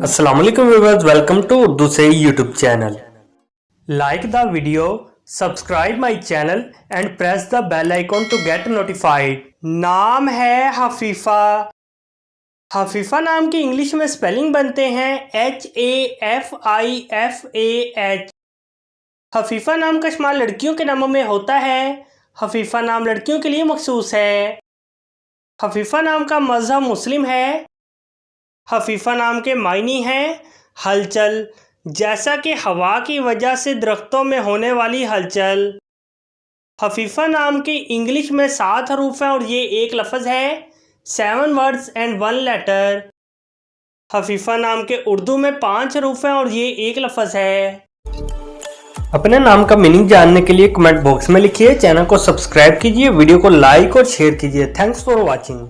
अस्सलाम वालेकुम viewers, welcome to Urdu से YouTube channel. Like the video, subscribe my channel and press the bell icon to get notified. नाम है हफीफा। हफीफा नाम की इंग्लिश में स्पेलिंग बनते हैं HAFIFAH। हफीफा नाम का इस्तेमाल लड़कियों के नामों में होता है। हफीफा नाम लड़कियों के लिए मखसूस है। हफीफा नाम का मज़हब मुस्लिम है। हफीफा नाम के मायनी हैं हलचल, जैसा कि हवा की वजह से दरख्तों में होने वाली हलचल। हफीफा नाम के इंग्लिश में 7 हरूफ हैं और ये एक लफ्ज़ है, 7 वर्ड्स एंड 1 लेटर। हफीफा नाम के उर्दू में 5 हरूफ हैं और ये एक लफ्ज़ है। अपने नाम का मीनिंग जानने के लिए कमेंट बॉक्स में लिखिए। चैनल को सब्सक्राइब कीजिए, वीडियो को लाइक और शेयर कीजिए। Thanks for watching.